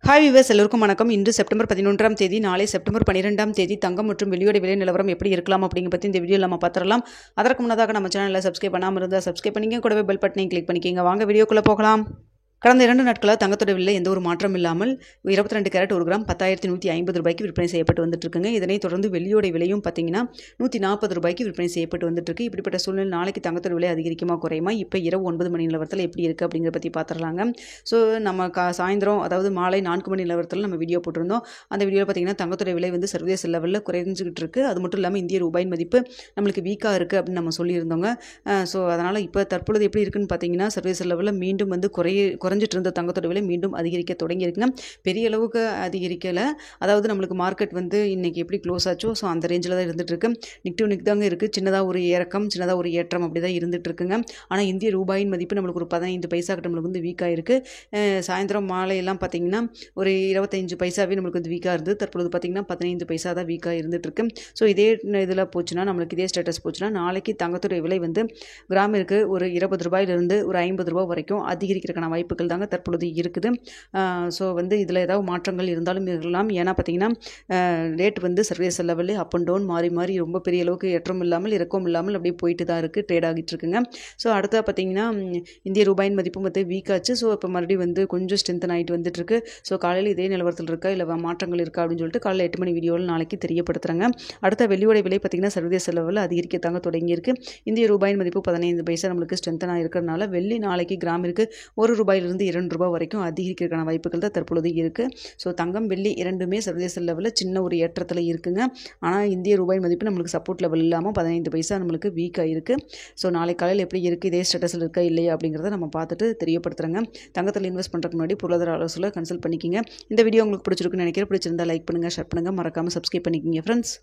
Hi viewers எல்லோருக்கும் வணக்கம். இன்று செப்டம்பர் 11ஆம் தேதி, நாளை செப்டம்பர் 12ஆம் தேதி தங்கம் மற்றும் வெள்ளியோட விலை நிலவரம் எப்படி இருக்கலாம் அப்படிங்க பற்றி இந்த வீடியோவில் நம்ம பார்த்துடலாம். அதற்கு முன்னதாக நம்ம சேனலில் சப்ஸ்கிரைப் பண்ணாமல் இருந்தால் சப்ஸ்கிரைப் பண்ணிங்க, கூடவே பெல் பட்டனையும் கிளிக் பண்ணிக்கிங்க. வாங்க வீடியோக்குள்ளே போகலாம். கடந்த 2 நாட்களாக தங்கத்தோட விலை எந்த ஒரு மாற்றம் இல்லாமல் 22 கேரட் 1 கிராம் 10,150 ரூபாய்க்கு விற்பனை செய்யப்பட்டு வந்துட்டு இருக்குங்க. இதனைத் தொடர்ந்து வெள்ளியோட விலையும் பார்த்தீங்கன்னா 140 ரூபாய்க்கு விற்பனை செய்யப்பட்டு வந்துட்டு இருக்கு. இப்படிப்பட்ட சூழ்நிலை நாளைக்கு தங்கத்தோட விலை அதிகரிக்குமா குறையுமா, இப்போ இரவு 9 மணி நிலவரத்தில் எப்படி இருக்குது அப்படிங்கிறத பற்றி பார்த்துடலாங்க. ஸோ நம்ம சாயந்தரம் அதாவது மாலை 4 மணி நிலவரத்தில் நம்ம வீடியோ போட்டிருந்தோம். அந்த வீடியோவில் பார்த்தீங்கன்னா தங்கத்தோட விலை வந்து சர்வதேச லெவலில் குறைஞ்சிக்கிட்டு இருக்குது. அது மட்டும் இல்லாமல் இந்திய ரூபாயின் மதிப்பு நம்மளுக்கு வீக்காக இருக்குது அப்படின்னு நம்ம சொல்லியிருந்தோங்க. ஸோ அதனால் இப்போ தற்பொழுது எப்படி இருக்குன்னு பார்த்தீங்கன்னா சர்வதேச லெவலில் மீண்டும் வந்து குறைஞ்சிட்டு இருந்த தங்கத்தோட விலை மீண்டும் அதிகரிக்க தொடங்கி இருக்குங்க. பெரிய அளவுக்கு அதிகரிக்கலை. அதாவது நம்மளுக்கு மார்க்கெட் வந்து இன்னைக்கு எப்படி க்ளோஸ் ஆச்சோ ஸோ அந்த ரேஞ்சில் தான் இருந்துட்டு இருக்கு. நிக் தாங்க இருக்குது. சின்னதாக ஒரு இறக்கம், சின்னதாக ஒரு ஏற்றம் அப்படி தான் இருந்துட்டு இருக்குங்க. ஆனால் இந்திய ரூபாயின் மதிப்பு நம்மளுக்கு ஒரு 15 பைசா கிட்ட நம்மளுக்கு வந்து வீக்காக இருக்குது. சாயந்தரம் மாலையெல்லாம் பார்த்தீங்கன்னா ஒரு 25 பைசாவே நம்மளுக்கு வந்து வீக்காக இருந்தது. தற்பொழுது பார்த்தீங்கன்னா 15 பைசா தான் வீக்காக இருந்துட்டு இருக்கு. ஸோ இதே இதில் போச்சுன்னா நம்மளுக்கு இதே ஸ்டேட்டஸ் போச்சுன்னா நாளைக்கு தங்கத்தோட விலை வந்து கிராமிற்கு ஒரு 20 ரூபாயிலிருந்து ஒரு 50 ரூபாய் வரைக்கும் அதிகரிக்கிறதுக்கான வாய்ப்புகள் தாங்க தற்பொழுது இருக்குது. ஸோ வந்து இதில் ஏதாவது மாற்றங்கள் இருந்தாலும் இருக்கலாம். ஏன்னா பார்த்தீங்கன்னா ரேட் வந்து சர்வதேச லெவலில் அப் அண்ட் டவுன் மாறி மாறி ரொம்ப பெரிய அளவுக்கு ஏற்றம் இல்லாமல் இறக்கம் இல்லாமல் அப்படியே போயிட்டு தான் இருக்குது, ட்ரேட் ஆகிட்டு இருக்குங்க. ஸோ அடுத்தா பார்த்தீங்கன்னா இந்திய ரூபாயின் மதிப்பும் வந்து வீக்காச்சு. ஸோ இப்போ மறுபடியும் வந்து கொஞ்சம் ஸ்ட்ரென்தன் ஆகிட்டு வந்துட்டு இருக்கு. ஸோ காலையில் இதே நிலவரத்தில் இருக்கா இல்லை மாற்றங்கள் இருக்கா அப்படின்னு சொல்லிட்டு காலையில் 8 மணி வீடியோவில் நாளைக்கு தெரியப்படுத்துகிறாங்க. அடுத்த வெள்ளியோட விலை பார்த்தீங்கன்னா சர்வதேச லெவலில் அதிகரிக்கத்தாங்க தொடங்கியிருக்கு. இந்திய ரூபாயின் மதிப்பு 15 பைசா நம்மளுக்கு ஸ்ட்ரென்தனாக இருக்கிறதுனால வெள்ளி நாளைக்கு கிராமிற்கு 1 ரூபாயிலிருந்து 2 ரூபாய் வரைக்கும் அதிகரிக்கிறதுக்கான வாய்ப்புகள் தான் தற்பொழுது இருக்குது. ஸோ தங்கம் வெள்ளி இரண்டுமே சர்வதேச லெவலில் சின்ன ஒரு ஏற்றத்தில் இருக்குங்க. ஆனால் இந்திய ரூபாய் மதிப்பு நம்மளுக்கு சப்போர்ட் லெவல் இல்லாமல் 15 பைசா நம்மளுக்கு வீக்காக இருக்குது. ஸோ நாளை காலையில் எப்படி இருக்குது, இதே ஸ்டேட்டஸில் இருக்கா இல்லையா அப்படிங்கிறத நம்ம பார்த்துட்டு தெரியப்படுத்துகிறேங்க. தங்கத்தில் இன்வெஸ்ட் பண்ணுறதுக்கு முன்னாடி பொருளாதார ஆலோசனை கன்சல்ட் பண்ணிக்கிங்க. இந்த வீடியோ உங்களுக்கு பிடிச்சிருக்குன்னு நினைக்கிறேன். பிடிச்சிருந்தா லைக் பண்ணுங்கள், ஷேர் பண்ணுங்கள், மறக்காமல் சப்ஸ்கிரைப் பண்ணிக்கிங்க ஃப்ரெண்ட்ஸ்.